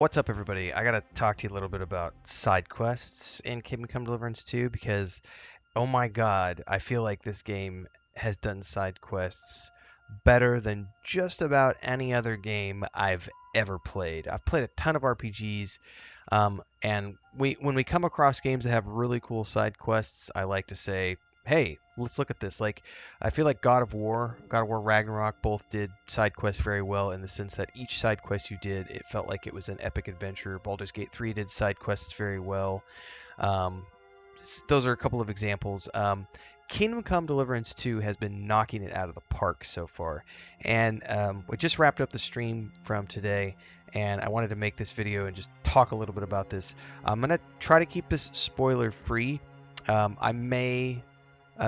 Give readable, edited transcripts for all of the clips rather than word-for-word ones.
What's up, everybody? I gotta talk to you a little bit about side quests in Kingdom Come Deliverance 2 because, oh my god, I feel like this game has done side quests better than just about any other game I've ever played. I've played a ton of RPGs, and when we come across games that have really cool side quests, I like to say, hey, let's look at this. Like, I feel like God of War Ragnarok both did side quests very well in the sense that each side quest you did, it felt like it was an epic adventure. Baldur's Gate 3 did side quests very well. Um, those are a couple of examples. Kingdom Come Deliverance 2 has been knocking it out of the park so far. And we just wrapped up the stream from today, and I wanted to make this video and just talk a little bit about this. I'm going to try to keep this spoiler free. I may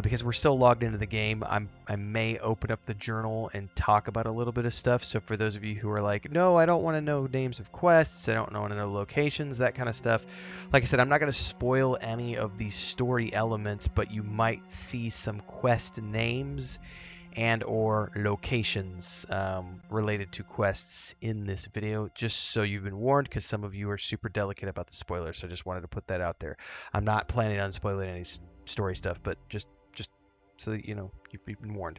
because we're still logged into the game, I may open up the journal and talk about a little bit of stuff. So for those of you who are like, no, I don't want to know names of quests, I don't want to know locations, that kind of stuff. Like I said, I'm not going to spoil any of the story elements, but you might see some quest names and or locations related to quests in this video, just so you've been warned, because some of you are super delicate about the spoilers. So I just wanted to put that out there. I'm not planning on spoiling any story stuff, but just so that you know you've been warned.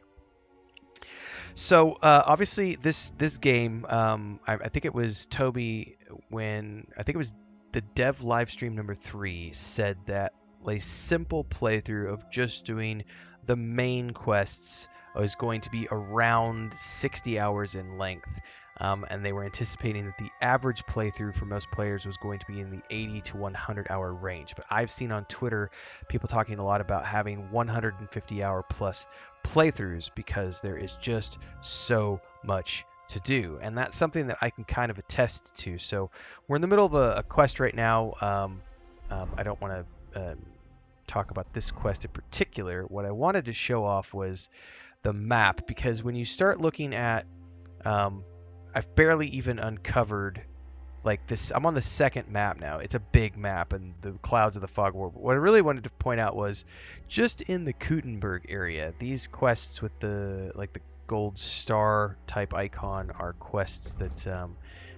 So obviously this game, I think it was Toby when I think it was the dev live stream number 3 said that a simple playthrough of just doing the main quests was going to be around 60 hours in length. And they were anticipating that the average playthrough for most players was going to be in the 80 to 100 hour range. But I've seen on Twitter people talking a lot about having 150 hour plus playthroughs because there is just so much to do. And that's something that I can kind of attest to. So we're in the middle of a quest right now. I don't want to talk about this quest in particular. What I wanted to show off was the map, because when you start looking at I've barely even uncovered like this. I'm on the second map now. It's a big map and the clouds of the fog war. But what I really wanted to point out was just in the Kutenberg area, these quests with the like the gold star type icon are quests that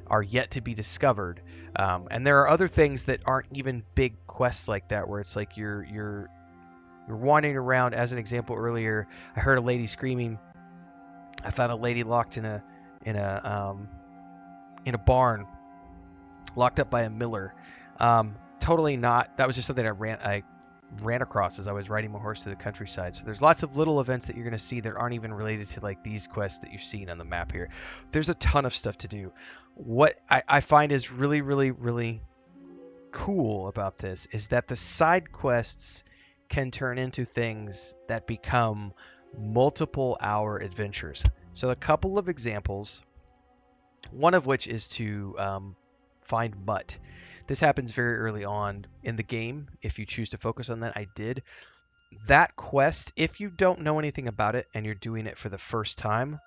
are yet to be discovered. And there are other things that aren't even big quests like that, where it's like you're wandering around. As an example, earlier I heard a lady screaming. I found a lady locked in a in a barn, locked up by a miller. Totally not. That was just something I ran across as I was riding my horse through the countryside. So there's lots of little events that you're going to see that aren't even related to like these quests that you've seen on the map here. There's a ton of stuff to do. What I find is really, really, really cool about this is that the side quests can turn into things that become multiple hour adventures. So a couple of examples, one of which is to find Mutt. This happens very early on in the game. If you choose to focus on that, I did. That quest, if you don't know anything about it and you're doing it for the first time,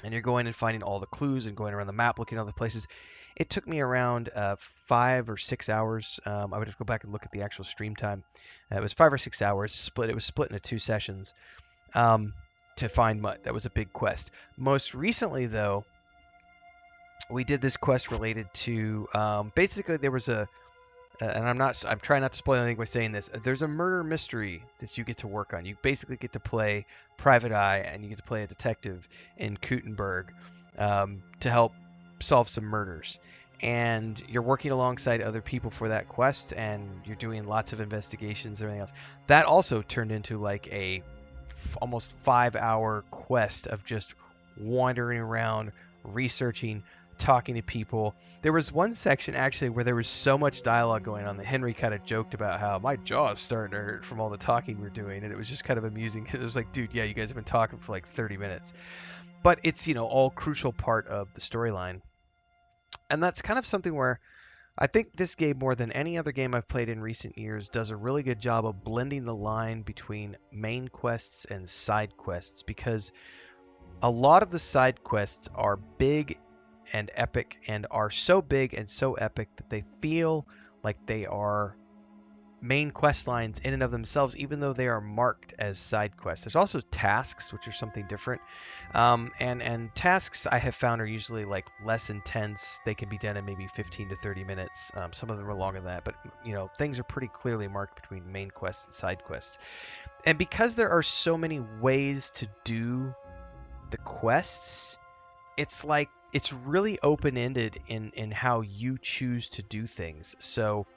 and you're going and finding all the clues and going around the map looking at all the places, it took me around 5 or 6 hours. I would have to go back and look at the actual stream time. It was 5 or 6 hours split. It was split into 2 sessions to find Mutt. That was a big quest. Most recently, though, we did this quest related to basically there was and I'm trying not to spoil anything by saying this. There's a murder mystery that you get to work on. You basically get to play Private Eye and you get to play a detective in Kutenberg to help solve some murders. And you're working alongside other people for that quest, and you're doing lots of investigations and everything else. That also turned into like a almost 5 hour quest of just wandering around, researching, talking to people. There was one section actually where there was so much dialogue going on that Henry kind of joked about how my jaw is starting to hurt from all the talking we're doing, and it was just kind of amusing because it was like, dude, yeah, you guys have been talking for like 30 minutes. But it's, all crucial part of the storyline. And that's kind of something where I think this game, more than any other game I've played in recent years, does a really good job of blending the line between main quests and side quests, because a lot of the side quests are big and epic, and are so big and so epic that they feel like they are main quest lines in and of themselves, even though they are marked as side quests. There's also tasks, which are something different. And tasks I have found are usually like less intense. They can be done in maybe 15 to 30 minutes. Some of them are longer than that, but things are pretty clearly marked between main quests and side quests. And because there are so many ways to do the quests, it's like it's really open-ended in how you choose to do things. So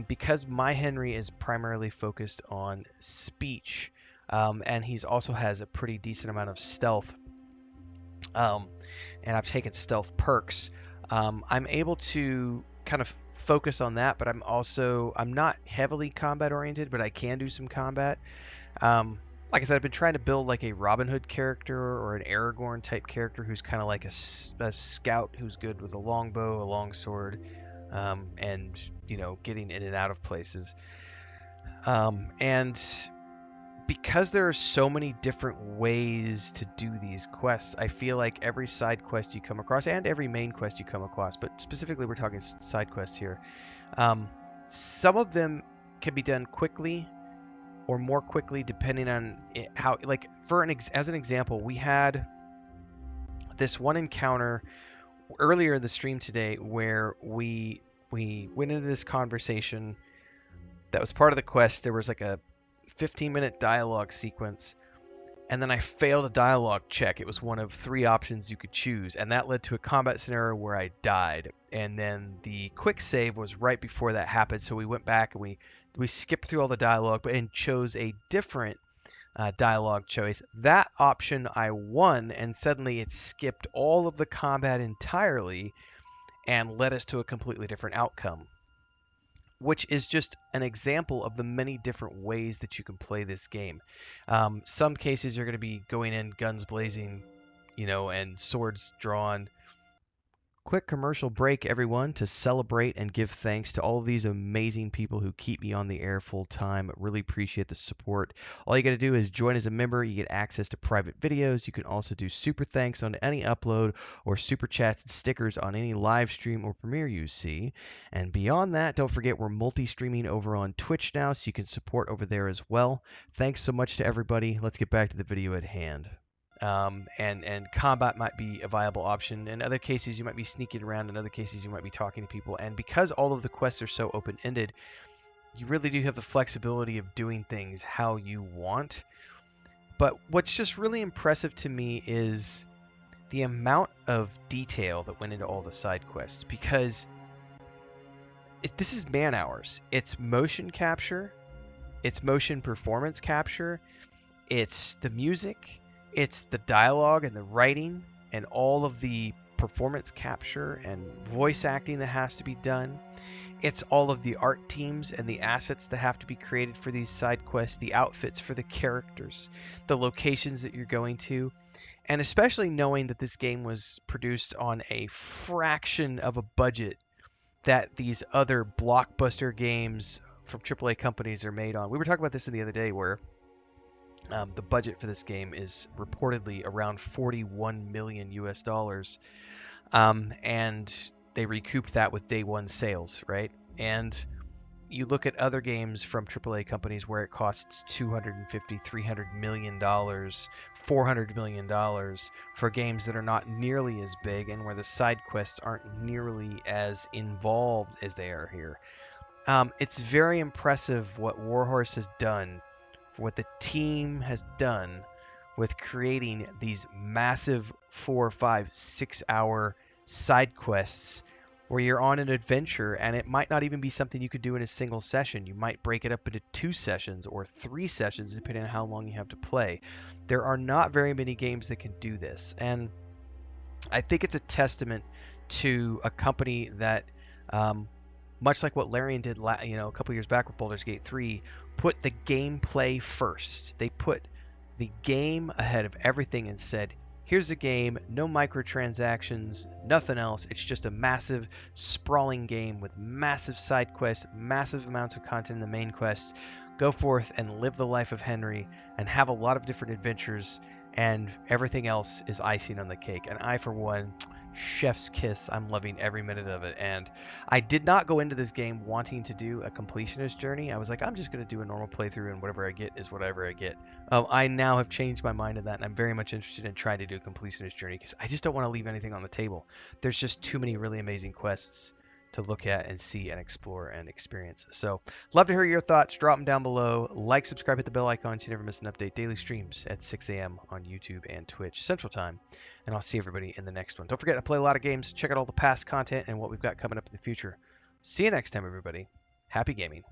because my Henry is primarily focused on speech, and he's also has a pretty decent amount of stealth, um, and I've taken stealth perks, I'm able to kind of focus on that. But I'm not heavily combat oriented, but I can do some combat. Like I said, I've been trying to build like a Robin Hood character or an Aragorn type character who's kind of like a scout who's good with a longbow, a longsword, and getting in and out of places. And because there are so many different ways to do these quests, I feel like every side quest you come across and every main quest you come across, but specifically we're talking side quests here, some of them can be done quickly or more quickly depending on how, like as an example, we had this one encounter earlier in the stream today where we went into this conversation that was part of the quest. There was like a 15-minute dialogue sequence, and then I failed a dialogue check. It was one of 3 options you could choose, and that led to a combat scenario where I died. And then the quick save was right before that happened, so we went back and we skipped through all the dialogue and chose a different dialogue choice. That option I won, and suddenly it skipped all of the combat entirely and led us to a completely different outcome, which is just an example of the many different ways that you can play this game. Some cases you're going to be going in guns blazing, and swords drawn. Quick commercial break, everyone, to celebrate and give thanks to all of these amazing people who keep me on the air full time. Really appreciate the support. All you got to do is join as a member. You get access to private videos. You can also do super thanks on any upload or super chats and stickers on any live stream or premiere you see. And beyond that, don't forget we're multi-streaming over on Twitch now, so you can support over there as well. Thanks so much to everybody. Let's get back to the video at hand. And combat might be a viable option. In other cases, you might be sneaking around. In other cases, you might be talking to people. And because all of the quests are so open-ended, you really do have the flexibility of doing things how you want. But what's just really impressive to me is the amount of detail that went into all the side quests. Because this is man hours. It's motion capture. It's motion performance capture. It's the music. It's the dialogue and the writing and all of the performance capture and voice acting that has to be done. It's all of the art teams and the assets that have to be created for these side quests, the outfits for the characters, the locations that you're going to, and especially knowing that this game was produced on a fraction of a budget that these other blockbuster games from AAA companies are made on. We were talking about this the other day where the budget for this game is reportedly around 41 million US dollars, and they recouped that with day one sales, right? And you look at other games from AAA companies where it costs 250, 300 million dollars, 400 million dollars for games that are not nearly as big and where the side quests aren't nearly as involved as they are here. It's very impressive what Warhorse has done, for what the team has done with creating these massive 4, 5, 6 hour side quests where you're on an adventure, and it might not even be something you could do in a single session. You might break it up into 2 sessions or 3 sessions depending on how long you have to play. There are not very many games that can do this, and I think it's a testament to a company that, much like what Larian did, a couple years back with Baldur's Gate 3, put the gameplay first. They put the game ahead of everything and said, here's a game, no microtransactions, nothing else. It's just a massive, sprawling game with massive side quests, massive amounts of content in the main quest. Go forth and live the life of Henry and have a lot of different adventures, and everything else is icing on the cake. And I, for one, chef's kiss. I'm loving every minute of it. And I did not go into this game wanting to do a completionist journey. I was like, I'm just going to do a normal playthrough, and whatever I get is whatever I get. I now have changed my mind on that, and I'm very much interested in trying to do a completionist journey because I just don't want to leave anything on the table. There's just too many really amazing quests to look at and see and explore and experience. So, love to hear your thoughts. Drop them down below. Like, subscribe, hit the bell icon so you never miss an update. Daily streams at 6 a.m. on YouTube and Twitch Central Time. And I'll see everybody in the next one. Don't forget to play a lot of games. Check out all the past content and what we've got coming up in the future. See you next time, everybody. Happy gaming.